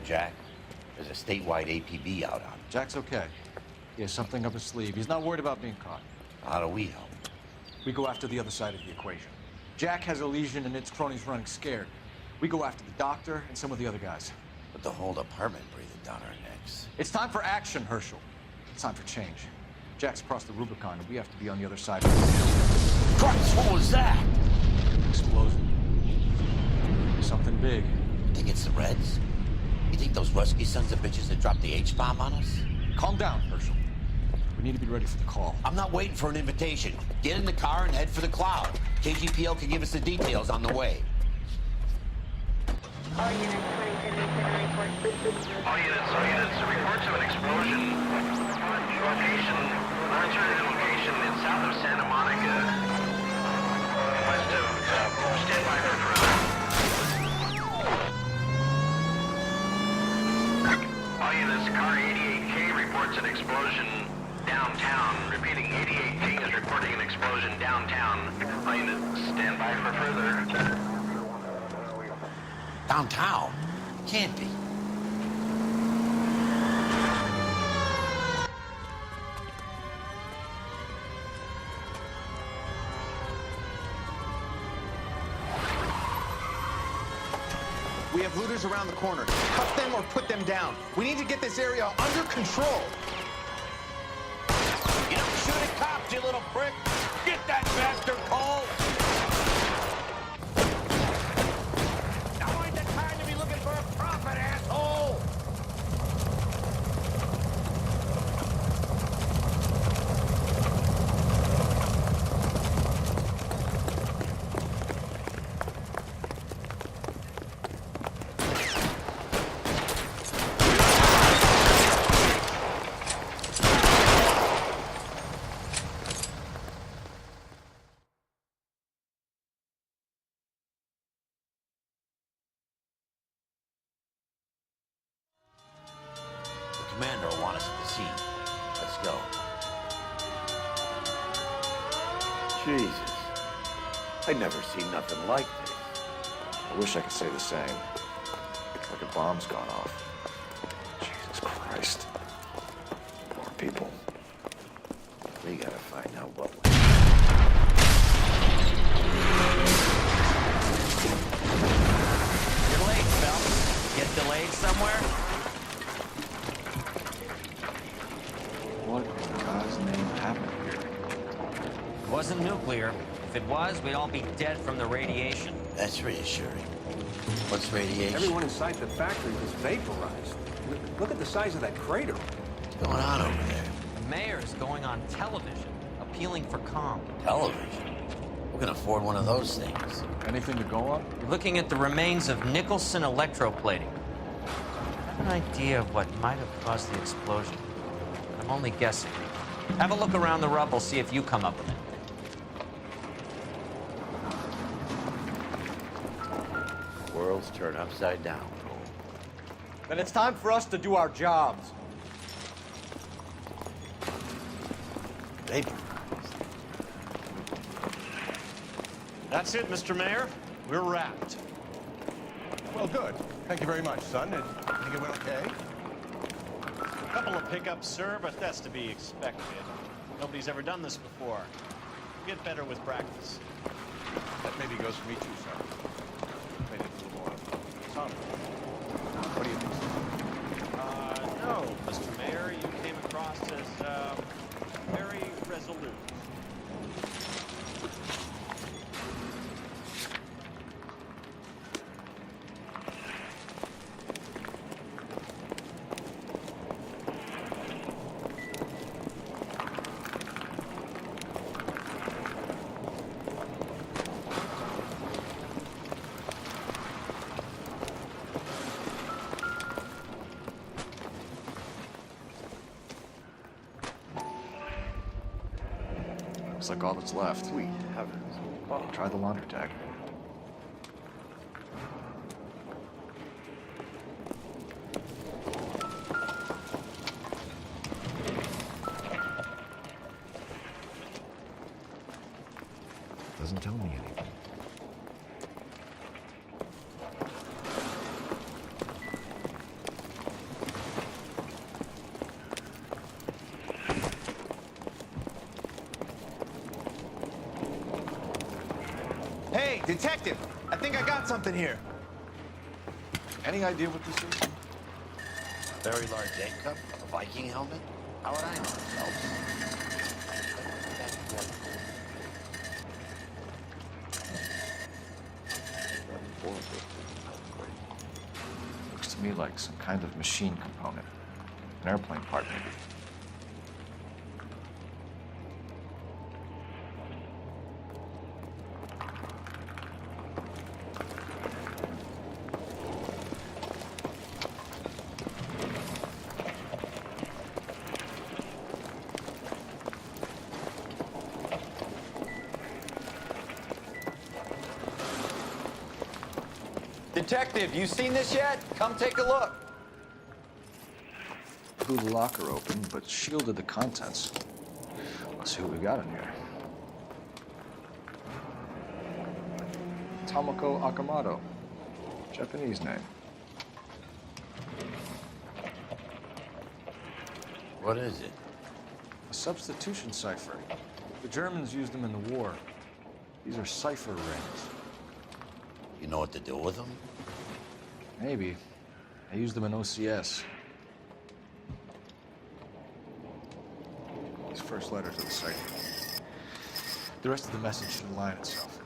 Jack? There's a statewide APB out on him. Jack's okay. He has something up his sleeve. He's not worried about being caught. How do we help? We go after the other side of the equation. Jack has a legion and its cronies running scared. We go after the doctor and some of the other guys. But the whole department breathing down our necks. It's time for action, Herschel. It's time for change. Jack's crossed the Rubicon, and we have to be on the other side. Christ, what was that? Explosion. Something big. You think it's the Reds? You think those Rusky sons of bitches that dropped the H-bomb on us? Calm down, Herschel. We need to be ready for the call. I'm not waiting for an invitation. Get in the car and head for the cloud. KGPL can give us the details on the way. All units, 2010 report. All units, reports of an explosion. Location, uncertain location in south of Santa Monica. West of, stand by for further. All units, car 88K reports an explosion downtown. Repeating, 88K is reporting an explosion downtown. All units, stand by for further. Downtown? Can't be. We have looters around the corner. Cut them or put them down. We need to get this area under control. You don't shoot at cops, you little prick! Get that bastard, Cole! Now ain't the time to be looking for a profit, asshole! Commander will want us at the scene. Let's go. Jesus. I've never seen nothing like this. I wish I could say the same. Like a bomb's gone off. Jesus Christ. Poor people. We gotta find out what You're late, Phelps. Get delayed somewhere? What in God's name happened here? It wasn't nuclear. If it was, we'd all be dead from the radiation. That's reassuring. What's radiation? Everyone inside the factory was vaporized. Look at the size of that crater. What's going on over there? The mayor's going on television, appealing for calm. Television? Who can afford one of those things? Anything to go on? You're looking at the remains of Nicholson electroplating. I have an idea of what might have caused the explosion. I'm only guessing. Have a look around the rubble, see if you come up with anything. Worlds turn upside down. Then it's time for us to do our jobs. Vaporized. That's it, Mr. Mayor. We're wrapped. Well, good. Thank you very much, son. I think it went okay. Couple of pickups, sir, but that's to be expected. Nobody's ever done this before. Get better with practice. That maybe goes for me too, son. Made it a little more solid. What do you think? No, Mr. Mayor, you came across as, very resolute. Looks like all that's left. Sweet heavens. Oh, Try the laundry tag. Doesn't tell me anything. Detective, I think I got something here. Any idea what this is? Very large egg cup, a Viking helmet. How would I know, Phelps? Looks to me like some kind of machine component. An airplane part, maybe. Detective, you seen this yet? Come take a look. Blew the locker open, but shielded the contents. Let's see what we got in here. Tomoko Akamoto. Japanese name. What is it? A substitution cipher. The Germans used them in the war. These are cipher rings. You know what to do with them? Maybe. I used them in OCS. These first letters of the cipher. The rest of the message should align itself.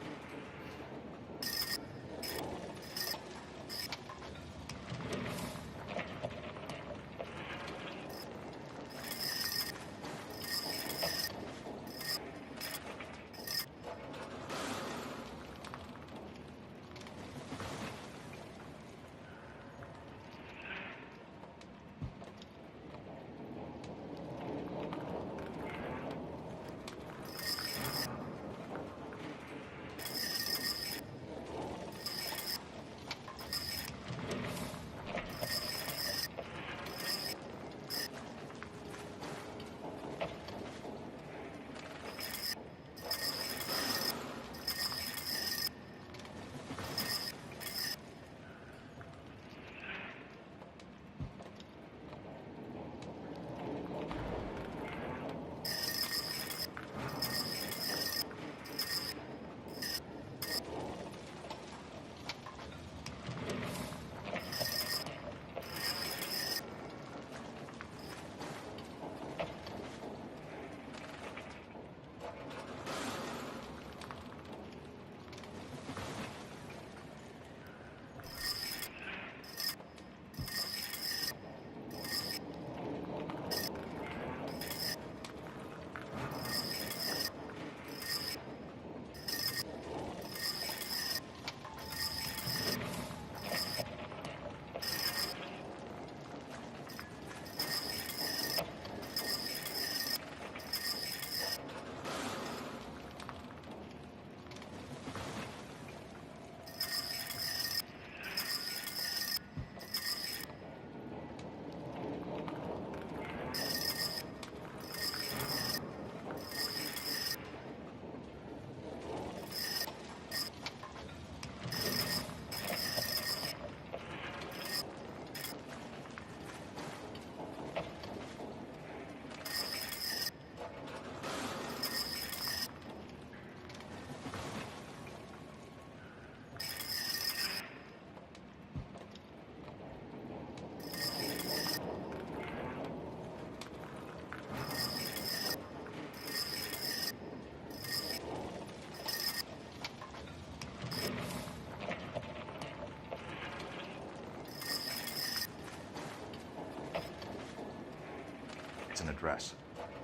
It's an address.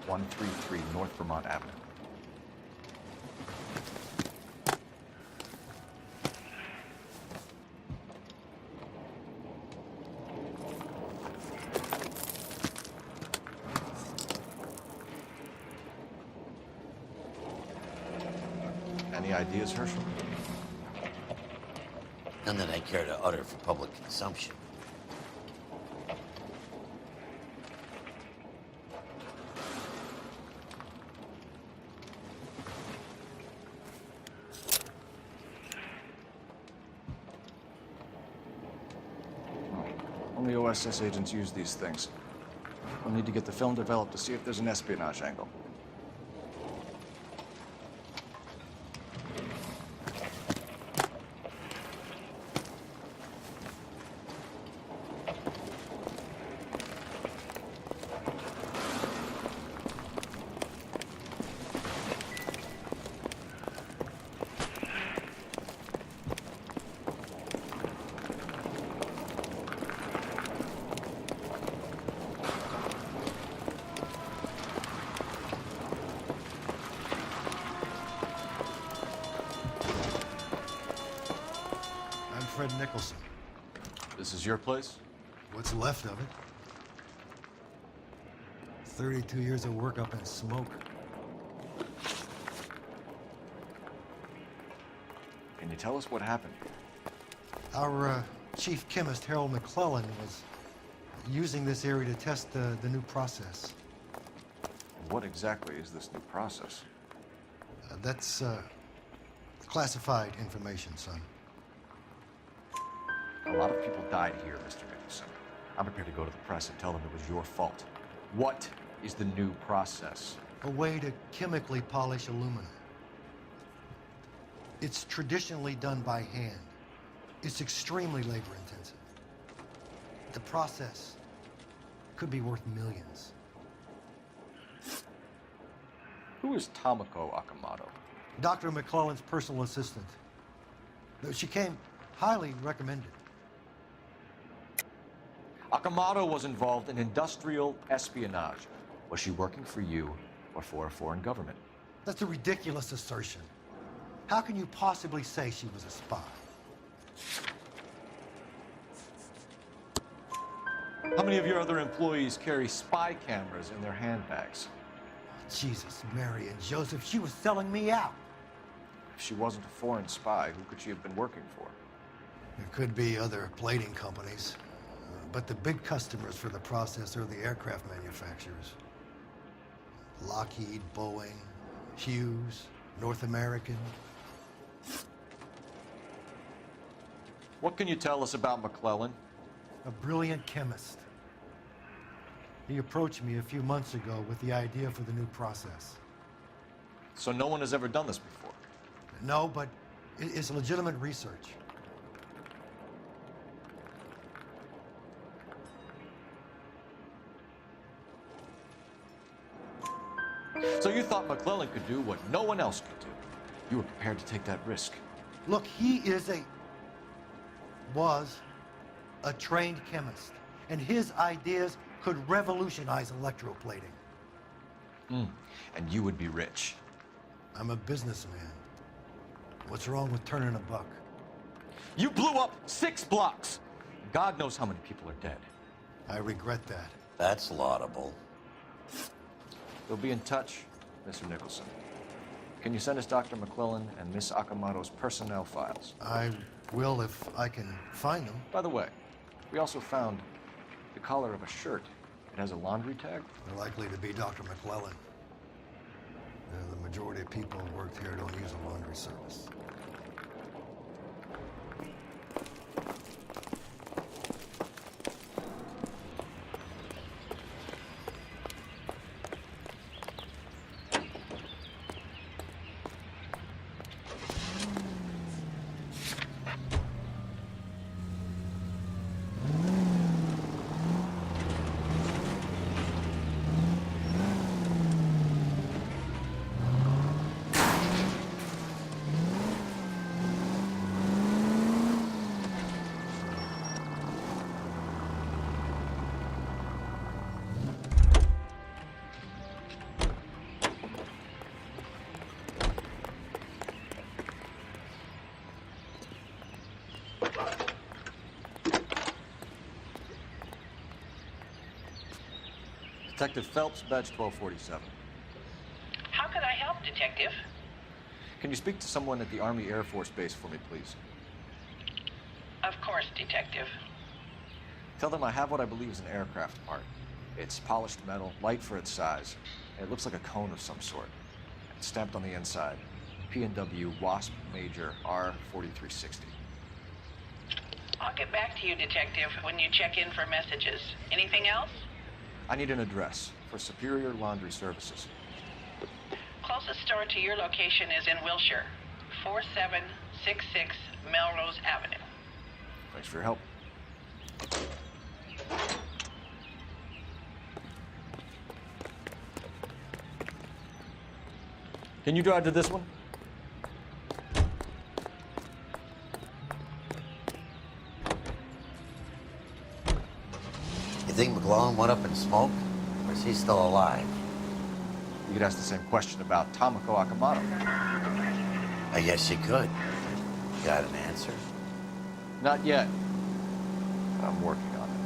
133 North Vermont Avenue. Any ideas, Herschel? None that I care to utter for public consumption. Only OSS agents use these things. We'll need to get the film developed to see if there's an espionage angle. Fred Nicholson. This is your place? What's left of it? 32 years of work up in smoke. Can you tell us what happened? Our chief chemist, Harold McClellan, was using this area to test the new process. What exactly is this new process? That's classified information, son. A lot of people died here, Mr. Nicholson. I'm prepared to go to the press and tell them it was your fault. What is the new process? A way to chemically polish aluminum. It's traditionally done by hand. It's extremely labor-intensive. The process could be worth millions. Who is Tomoko Akamoto? Dr. McClellan's personal assistant. She came highly recommended. Akamoto was involved in industrial espionage. Was she working for you or for a foreign government? That's a ridiculous assertion. How can you possibly say she was a spy? How many of your other employees carry spy cameras in their handbags? Jesus, Mary and Joseph, she was selling me out. If she wasn't a foreign spy, who could she have been working for? There could be other plating companies, but the big customers for the process are the aircraft manufacturers. Lockheed, Boeing, Hughes, North American. What can you tell us about McClellan? A brilliant chemist. He approached me a few months ago with the idea for the new process. So no one has ever done this before? No, but it's legitimate research. So you thought McClellan could do what no one else could do? You were prepared to take that risk? Look, he was a trained chemist, and his ideas could revolutionize electroplating. And you would be rich. I'm a businessman. What's wrong with turning a buck? You blew up 6 blocks! God knows how many people are dead. I regret that. That's laudable. We'll be in touch, Mr. Nicholson. Can you send us Dr. McClellan and Miss Akamoto's personnel files? I will if I can find them. By the way, we also found the collar of a shirt. It has a laundry tag. They're likely to be Dr. McClellan. The majority of people who worked here don't use a laundry service. Detective Phelps, badge 1247. How could I help, Detective? Can you speak to someone at the Army Air Force Base for me, please? Of course, Detective. Tell them I have what I believe is an aircraft part. It's polished metal, light for its size. It looks like a cone of some sort. It's stamped on the inside. P&W Wasp Major R4360. I'll get back to you, Detective, when you check in for messages. Anything else? I need an address for Superior Laundry Services. Closest store to your location is in Wilshire, 4766 Melrose Avenue. Thanks for your help. Can you drive to this one? You think McClellan went up in smoke? Or is he still alive? You could ask the same question about Tomoko Akamoto. I guess you could. Got an answer? Not yet. I'm working on it.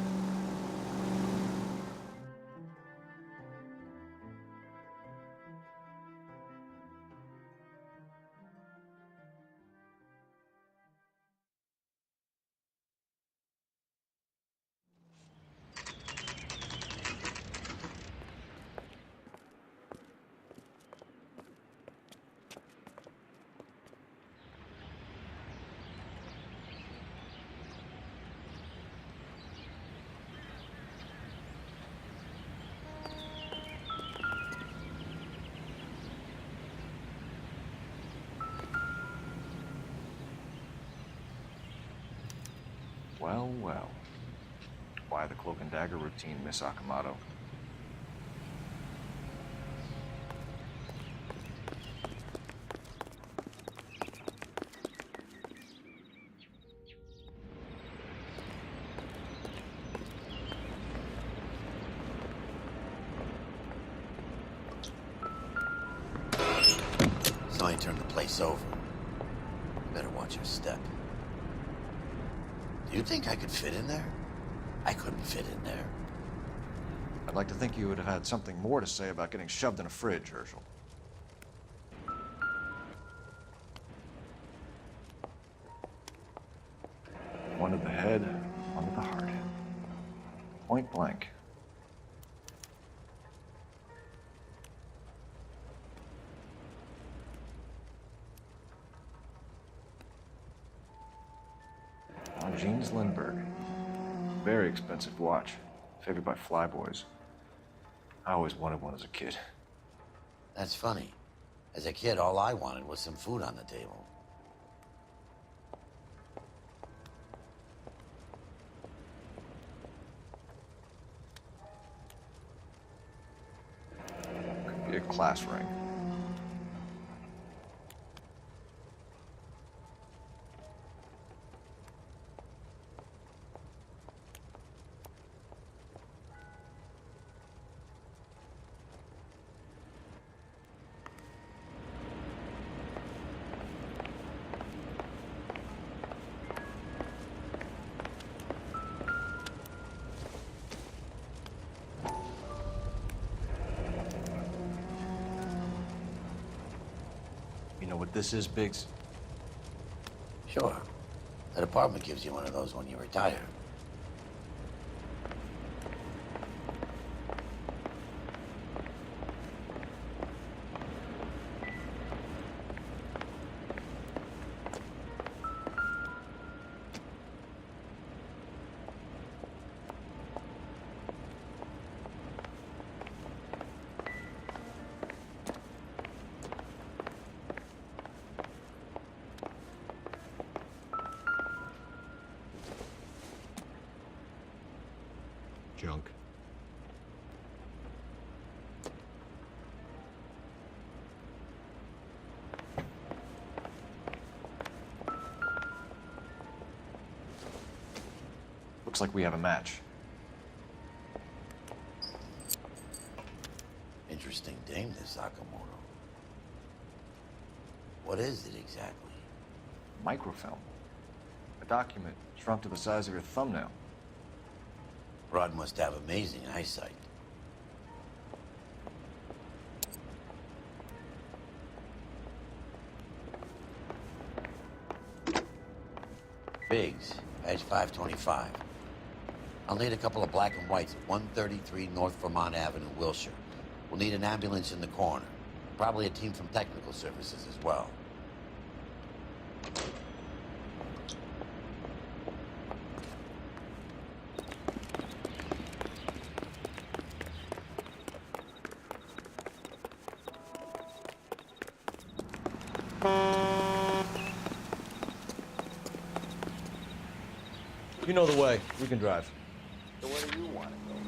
Well, well. Why the cloak and dagger routine, Miss Akamoto? So I turned the place over. You better watch your step. Do you think I could fit in there? I couldn't fit in there. I'd like to think you would have had something more to say about getting shoved in a fridge, Herschel. One to the head, one to the heart. Point blank. Jeans Lindbergh. Very expensive watch. Favored by flyboys. I always wanted one as a kid. That's funny. As a kid, all I wanted was some food on the table. Could be a class ring. You know what this is, Biggs? Sure. That apartment gives you one of those when you retire. Junk. Looks like we have a match. Interesting dame, this Sakamoto. What is it exactly? Microfilm. A document shrunk to the size of your thumbnail. Rod must have amazing eyesight. Biggs, badge 525. I'll need a couple of black and whites at 133 North Vermont Avenue, Wilshire. We'll need an ambulance in the corner. Probably a team from technical services as well. You know the way. We can drive. So where do you want to go?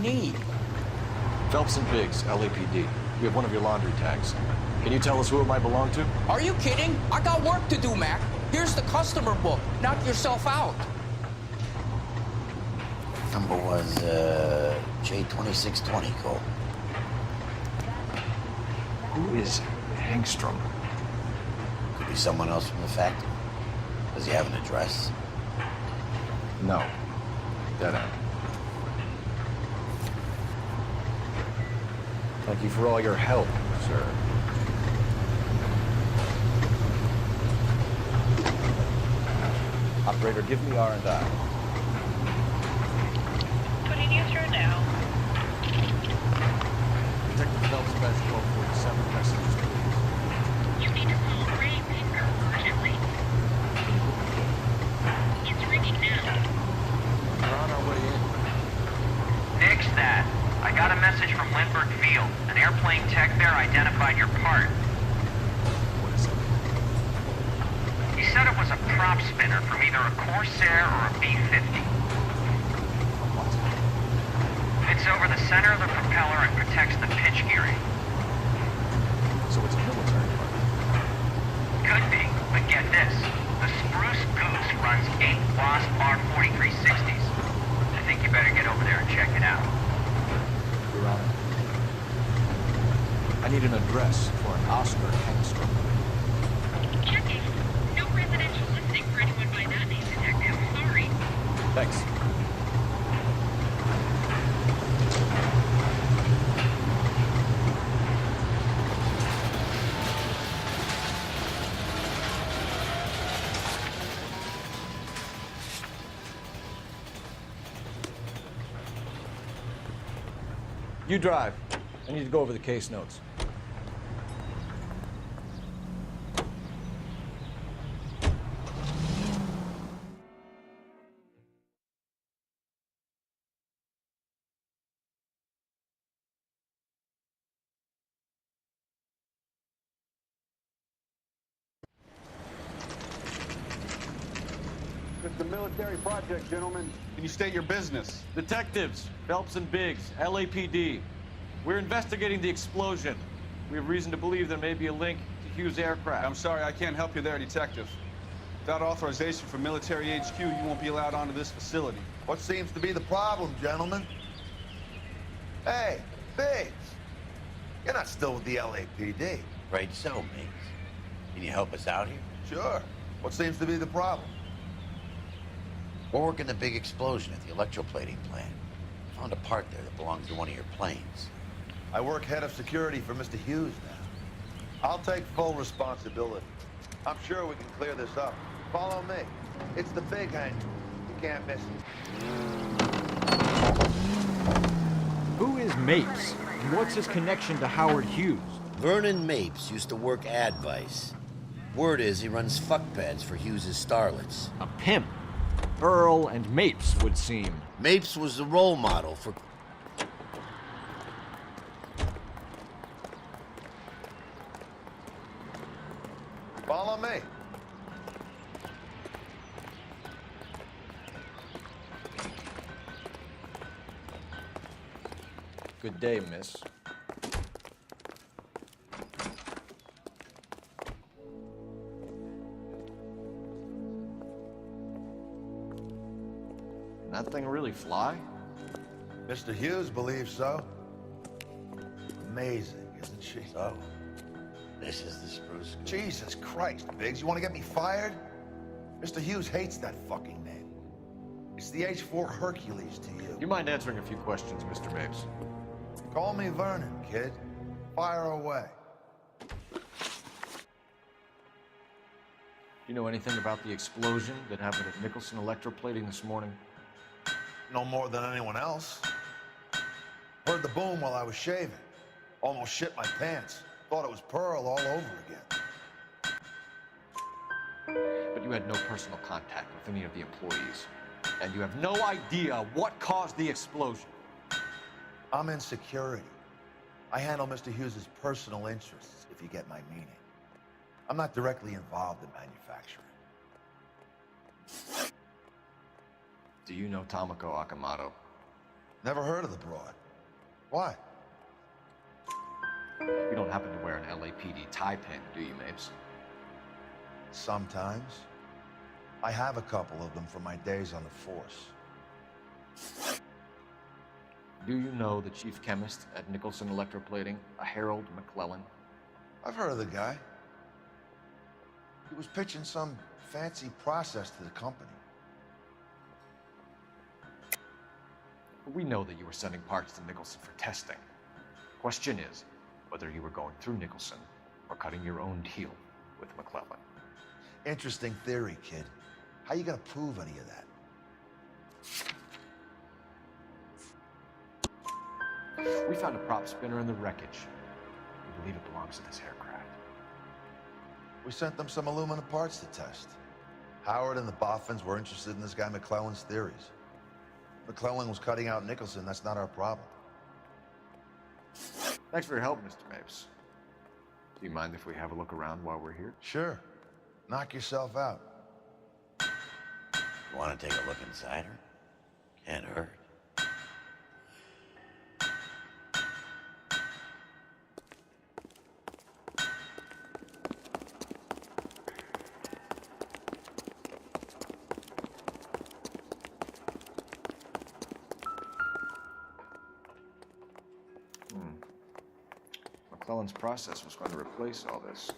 need? Phelps and Biggs, LAPD. We have one of your laundry tags. Can you tell us who it might belong to? Are you kidding? I got work to do, Mac. Here's the customer book. Knock yourself out. Number was, J2620, Cole. Who is Hangstrom? Could be someone else from the factory. Does he have an address? No. Dead end. Thank you for all your help, sir. Operator, give me R&I. Putting you through now. Detective Phelps, badge 1247, messages, please. You need to call Ray Pinker urgently. It's ringing now. We're on our way in. Nix that. I got a message from Lindbergh Field. An airplane tech there identified your part. What is it? He said it was a prop spinner from either a Corsair or a B-50. What? Fits over the center of the propeller and protects the pitch gearing. So it's a military part. Could be, but get this. The Spruce Goose runs 8 Wasp R4360s. I think you better get over there and check it out. You're on it. I need an address for an Oscar Hangstrom. Checking. No residential listing for anyone by that name, Detective. Sorry. Thanks. You drive. I need to go over the case notes. It's a military project, gentlemen. Can you state your business? Detectives, Phelps and Biggs, LAPD. We're investigating the explosion. We have reason to believe there may be a link to Hughes' aircraft. I'm sorry, I can't help you there, Detective. Without authorization from Military HQ, you won't be allowed onto this facility. What seems to be the problem, gentlemen? Hey, Biggs. You're not still with the LAPD. Right so, Biggs. Can you help us out here? Sure. What seems to be the problem? We're working the big explosion at the electroplating plant. Found a part there that belongs to one of your planes. I work head of security for Mr. Hughes now. I'll take full responsibility. I'm sure we can clear this up. Follow me. It's the big hangar. You can't miss it. Who is Mapes? And what's his connection to Howard Hughes? Vernon Mapes used to work Advice. Word is he runs fuck pads for Hughes' starlets. A pimp. Earl and Mapes would seem. Mapes was the role model for... Follow me. Good day, miss. That thing really fly? Mr. Hughes believes so. Amazing, isn't she? So, this is the Spruce Goose. Jesus Christ, Biggs, you want to get me fired? Mr. Hughes hates that fucking name. It's the H-4 Hercules to you. You mind answering a few questions, Mr. Mapes? Call me Vernon, kid. Fire away. You know anything about the explosion that happened at Nicholson Electroplating this morning? No more than anyone else. Heard the boom while I was shaving. Almost shit my pants. Thought it was Pearl all over again. But you had no personal contact with any of the employees. And you have no idea what caused the explosion. I'm in security. I handle Mr. Hughes' personal interests, if you get my meaning. I'm not directly involved in manufacturing. Do you know Tomoko Akamoto? Never heard of the broad. Why? You don't happen to wear an LAPD tie pin, do you, Mapes? Sometimes. I have a couple of them from my days on the force. Do you know the chief chemist at Nicholson Electroplating, a Harold McClellan? I've heard of the guy. He was pitching some fancy process to the company. We know that you were sending parts to Nicholson for testing. Question is whether you were going through Nicholson or cutting your own deal with McClellan. Interesting theory, kid. How you gonna prove any of that? We found a prop spinner in the wreckage. We believe it belongs to this aircraft. We sent them some aluminum parts to test. Howard and the Boffins were interested in this guy McClellan's theories. McClellan was cutting out Nicholson. That's not our problem. Thanks for your help, Mr. Mapes. Do you mind if we have a look around while we're here? Sure. Knock yourself out. You want to take a look inside her? Can't hurt. McClellan's process was going to replace all this.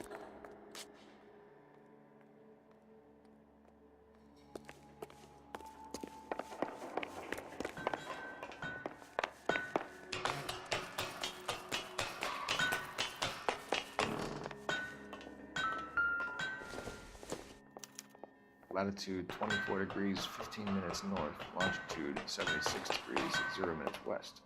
Latitude 24 degrees, 15 minutes north. Longitude 76 degrees, 0 minutes west.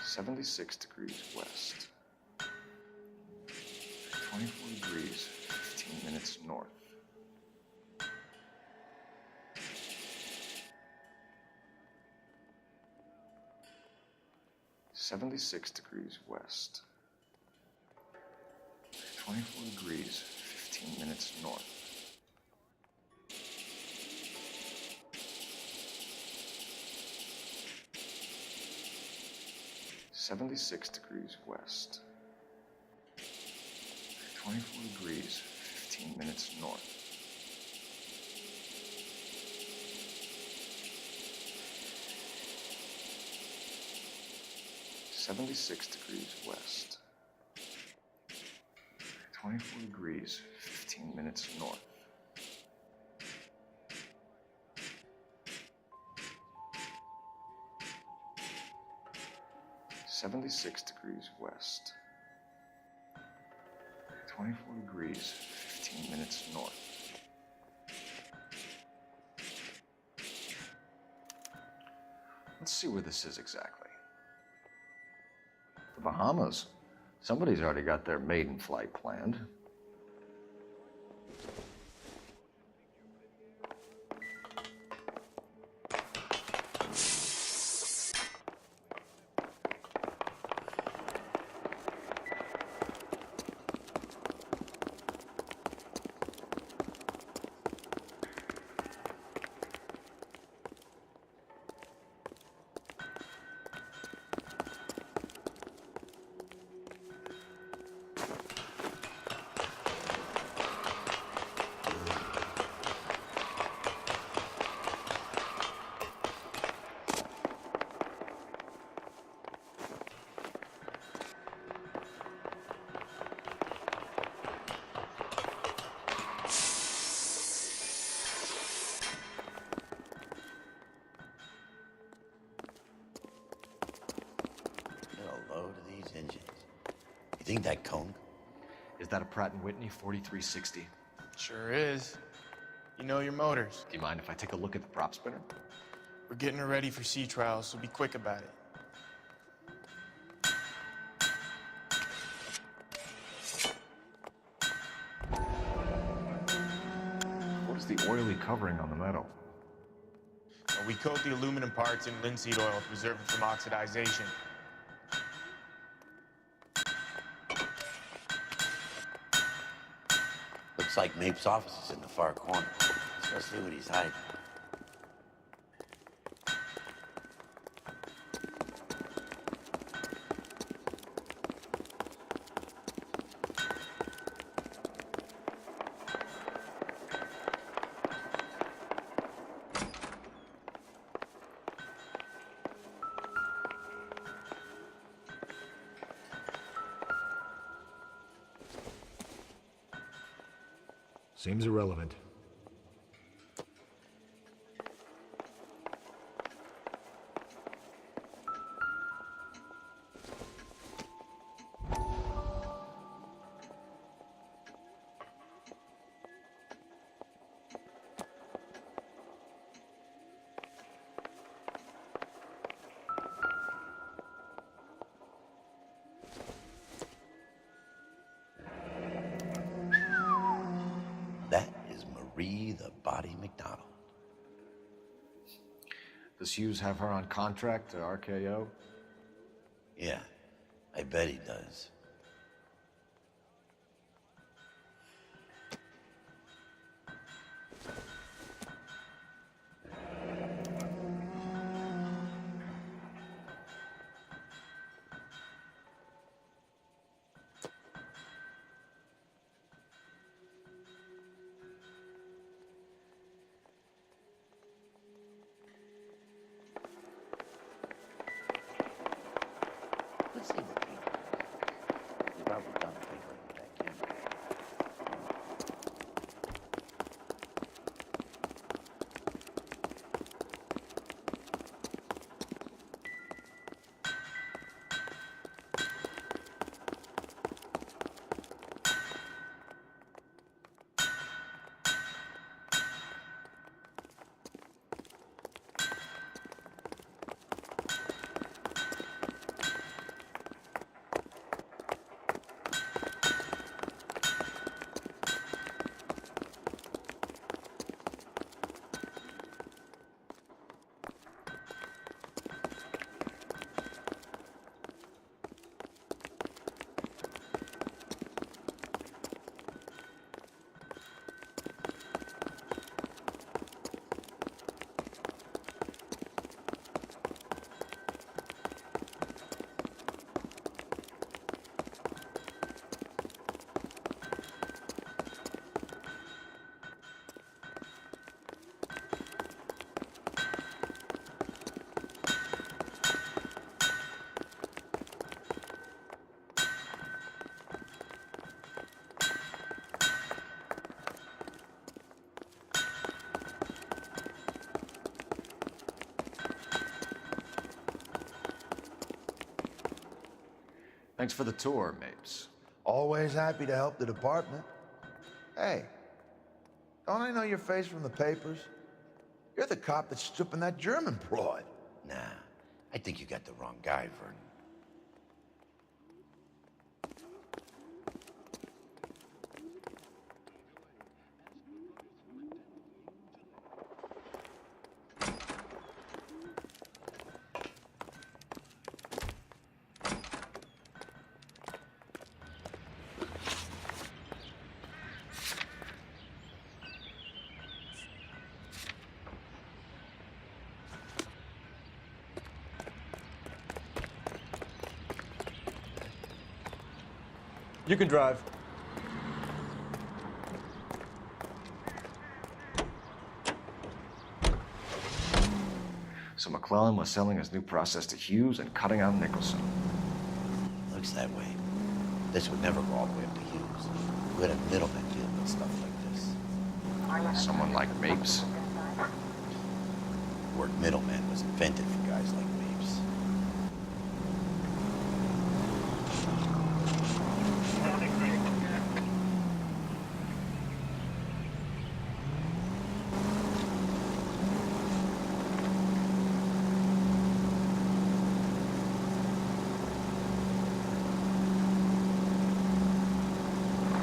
.76 degrees west. 24 degrees, 15 minutes north. .76 degrees west. 24 degrees, 15 minutes north. .76 degrees west. 24 degrees, 15 minutes north. .76 degrees west. 24 degrees, 15 minutes north. .76 degrees west. 24 degrees, 15 minutes north. Let's see where this is exactly. The Bahamas. Somebody's already got their maiden flight planned. You think that cone? Is that a Pratt & Whitney 4360? Sure is. You know your motors. Do you mind if I take a look at the prop spinner? We're getting her ready for sea trials, so be quick about it. What is the oily covering on the metal? We coat the aluminum parts in linseed oil to preserve it from oxidization. Looks like Mapes' office is in the far corner. Let's go see what he's hiding. Seems irrelevant. That is Marie the Body McDonald. Does Hughes have her on contract to RKO? Yeah, I bet he does. Let's see the paper. You've probably done the paper with that camera. Thanks for the tour, Mapes. Always happy to help the department. Hey, don't I know your face from the papers? You're the cop that's stripping that German broad. Nah, I think you got the wrong guy, Vernon. You can drive. So McClellan was selling his new process to Hughes and cutting out Nicholson. Looks that way. This would never go all the way up to Hughes. We had a middleman dealing with stuff like this. Someone like Mapes? The word middleman was invented for guys like Mapes.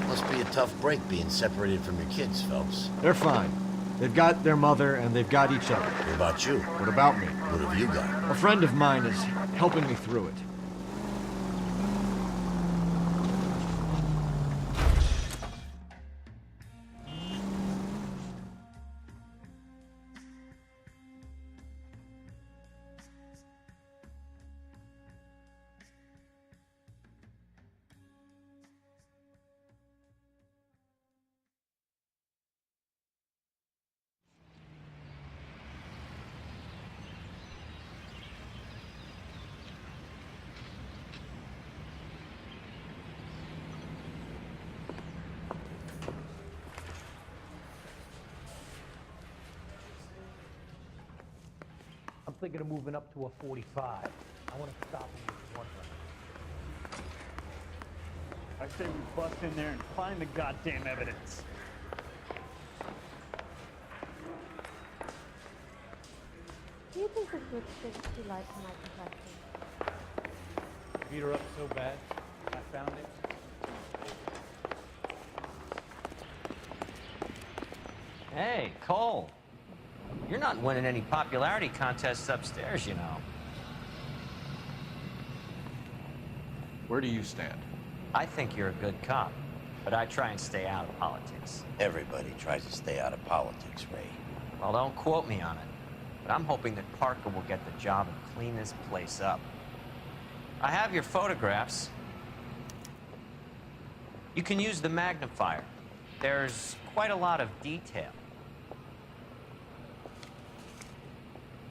Must be a tough break being separated from your kids, Phelps. They're fine. They've got their mother, and they've got each other. What about you? What about me? What have you got? A friend of mine is helping me through it. I'm thinking of moving up to a 45. I want to stop him with one run. I say we bust in there and find the goddamn evidence. Do you think this lipstick's too light for my complexion? Beat her up so bad, I found it. Hey, Cole. You're not winning any popularity contests upstairs, you know. Where do you stand? I think you're a good cop, but I try and stay out of politics. Everybody tries to stay out of politics, Ray. Well, don't quote me on it, but I'm hoping that Parker will get the job and clean this place up. I have your photographs. You can use the magnifier. There's quite a lot of detail.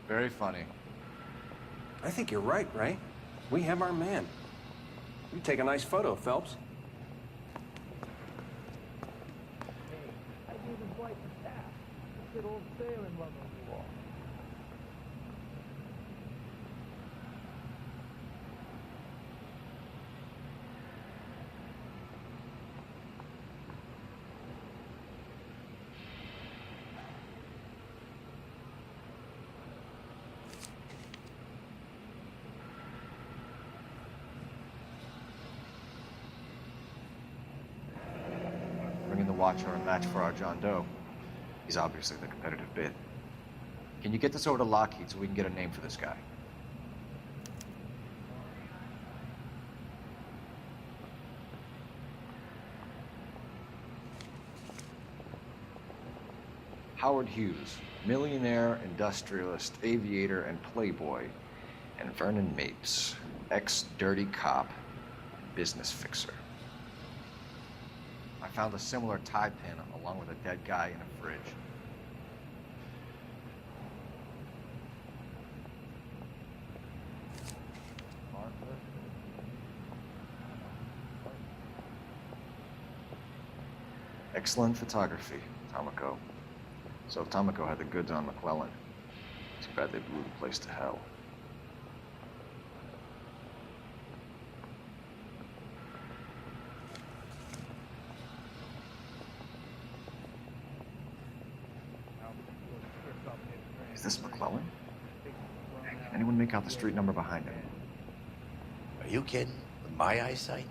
Very funny. I think you're right, Ray. We have our man. You take a nice photo, Phelps. I gave his wife a staff. This good old sailing love on the wall. Bringing the Watcher a match for our John Doe. He's obviously the competitive bid. Can you get this over to Lockheed so we can get a name for this guy? Howard Hughes, millionaire, industrialist, aviator, and playboy. And Vernon Mapes, ex-dirty cop, business fixer. I found a similar tie pin along with a dead guy in a fridge. Excellent photography, Tomoko. So if Tomoko had the goods on McClellan, too bad they blew the place to hell. Is this McClellan? Can anyone make out the street number behind him? Are you kidding? With my eyesight?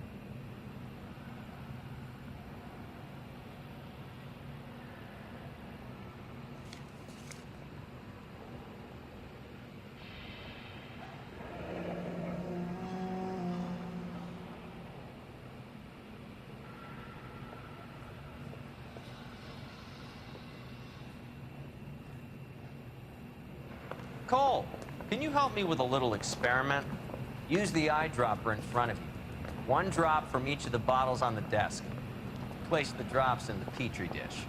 Cole, can you help me with a little experiment? Use the eyedropper in front of you. One drop from each of the bottles on the desk. Place the drops in the Petri dish.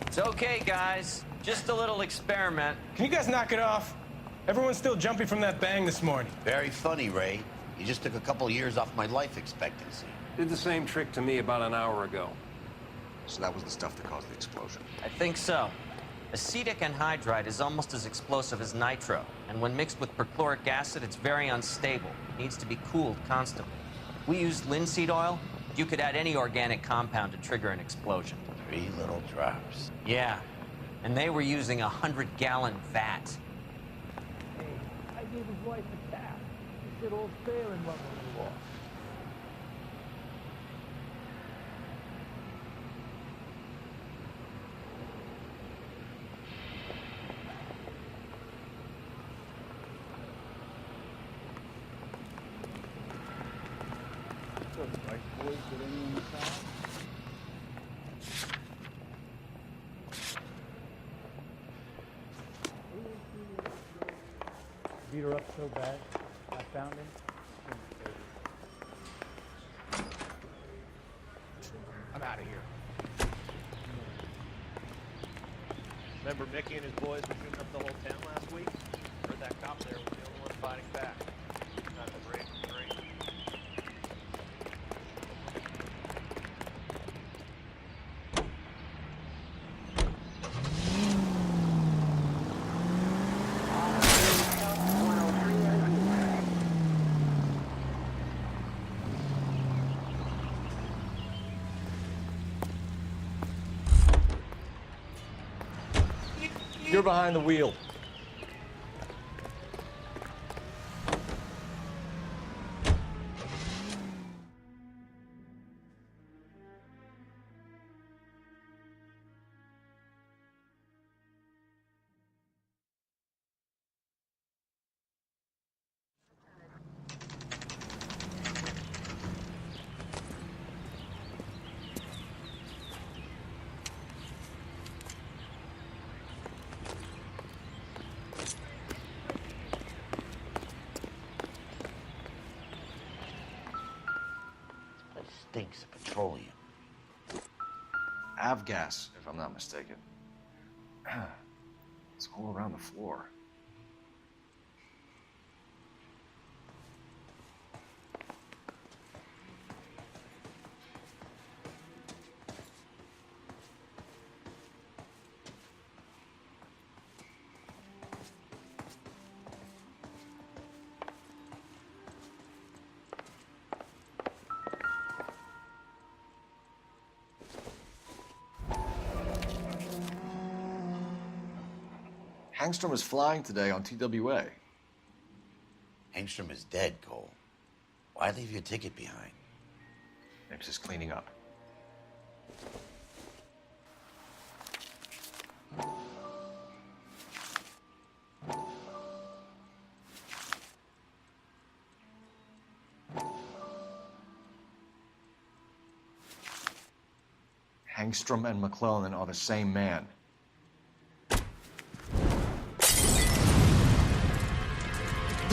It's okay, guys. Just a little experiment. Can you guys knock it off? Everyone's still jumping from that bang this morning. Very funny, Ray. You just took a couple of years off my life expectancy. Did the same trick to me about an hour ago. So that was the stuff that caused the explosion. I think so. Acetic anhydride is almost as explosive as nitro, and when mixed with perchloric acid, it's very unstable. It needs to be cooled constantly. We used linseed oil. You could add any organic compound to trigger an explosion. 3 little drops. Yeah, and they were using a 100-gallon vat. Hey, I gave his wife a tap. He said old sailing level was off. Beat her up so bad, I found him. I'm out of here. Remember Mickey and his boys were shooting up the whole town last week? Heard that cop there was the only one fighting back. Not the brave and brave. You're behind the wheel. Stinks of petroleum. Avgas, if I'm not mistaken. It's all around the floor. Hangstrom is flying today on TWA. Hangstrom is dead, Cole. Why leave your ticket behind? Mapes is cleaning up. Hangstrom and McClellan are the same man.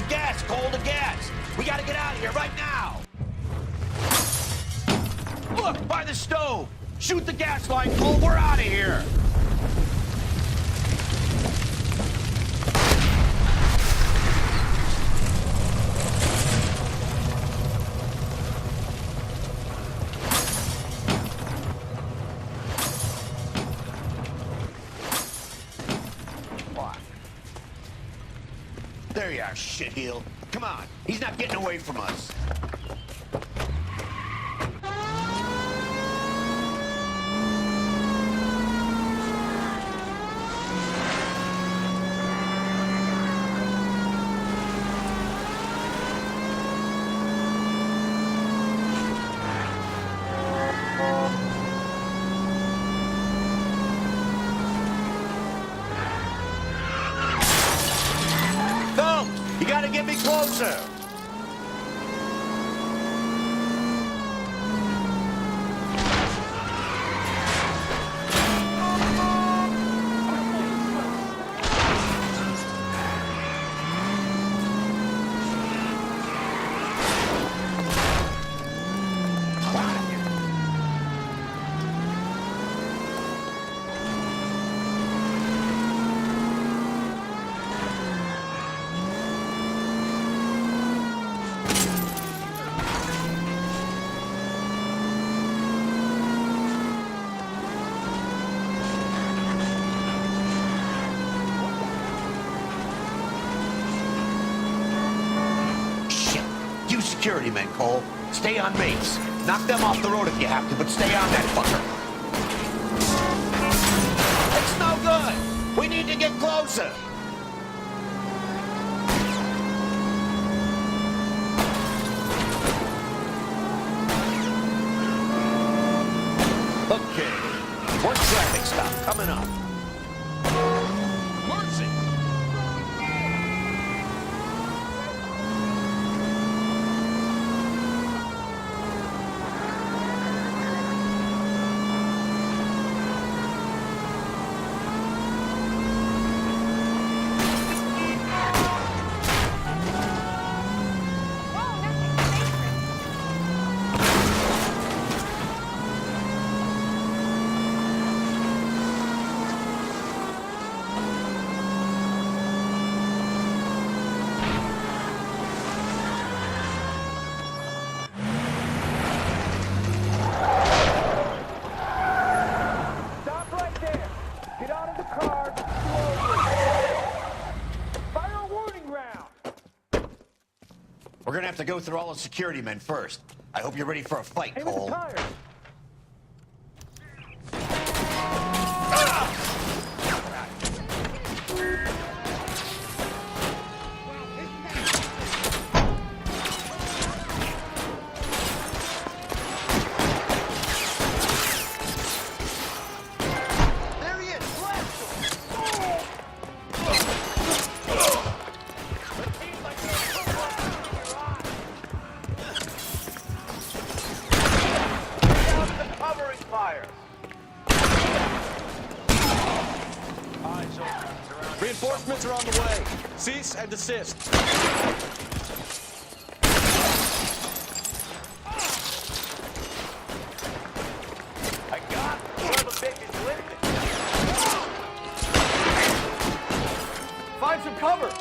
Gas, Cole, the gas! We gotta get out of here right now! Look, by the stove! Shoot the gas line, Cole, we're out of here! There you are, shitheel. Come on, he's not getting away from us. Phelps, you gotta get me closer. security men, Cole. Stay on Mapes. Knock them off the road if you have to, but stay on that fucker. It's no good. We need to get closer. Okay. One traffic stop coming up. Mercy! We're gonna have to go through all the security men first. I hope you're ready for a fight, Cole. Reinforcements are on the way. Cease and desist. I got one of the bitches lifted. Find some cover.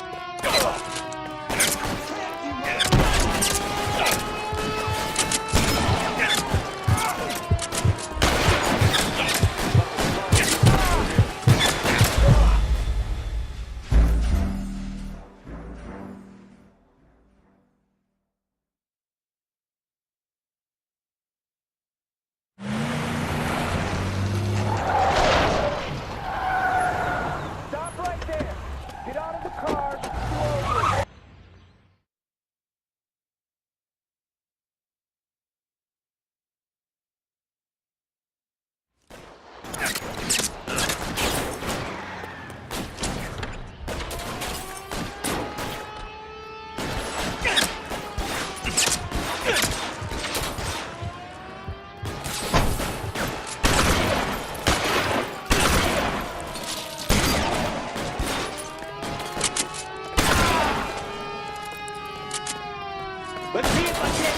Let's see if I can't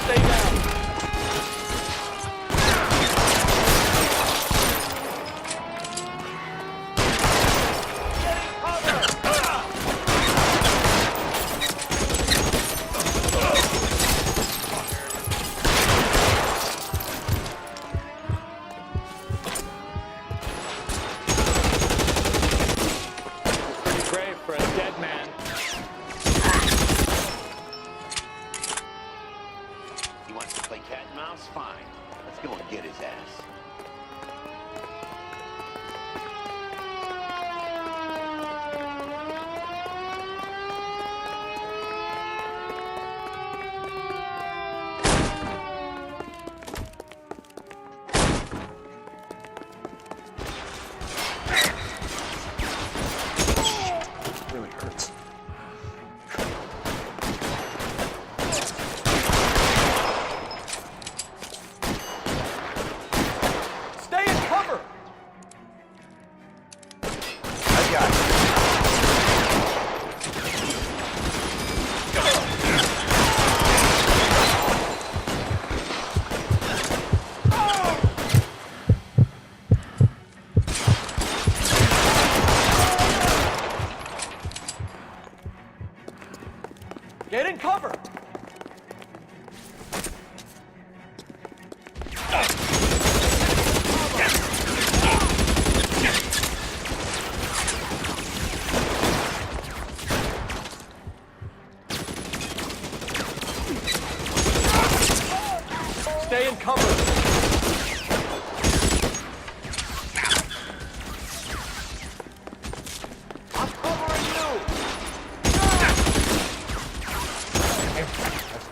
stay down. Pretty brave for a dead man. He wants to play cat and mouse? Fine. Let's go and get his ass. Really hurts. Stay in cover. I got it. Get in cover.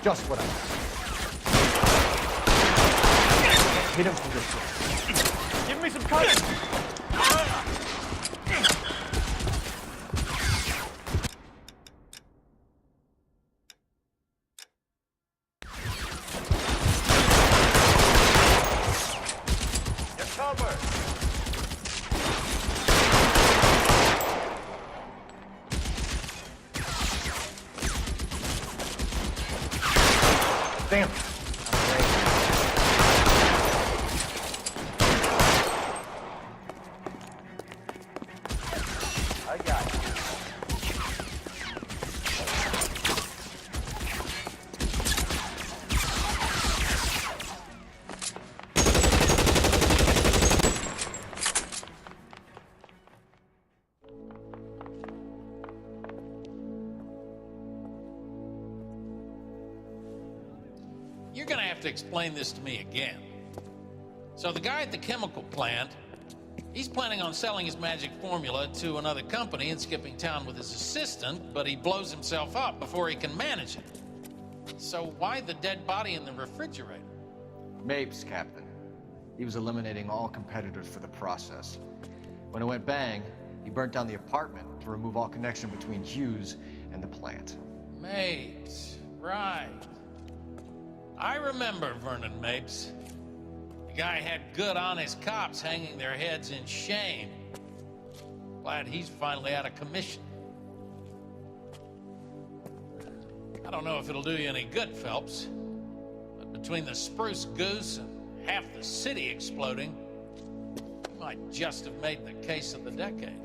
Just what I want. Hit him from this way. Give me some cover! You're covered. Damn. I got it. You're gonna have to explain this to me again. So the guy at the chemical plant, he's planning on selling his magic formula to another company and skipping town with his assistant, but he blows himself up before he can manage it. So why the dead body in the refrigerator? Mapes, Captain. He was eliminating all competitors for the process. When it went bang, he burnt down the apartment to remove all connection between Hughes and the plant. Mapes, right. I remember Vernon Mapes. The guy had good, honest cops hanging their heads in shame. Glad he's finally out of commission. I don't know if it'll do you any good, Phelps, but between the spruce goose and half the city exploding, you might just have made the case of the decade.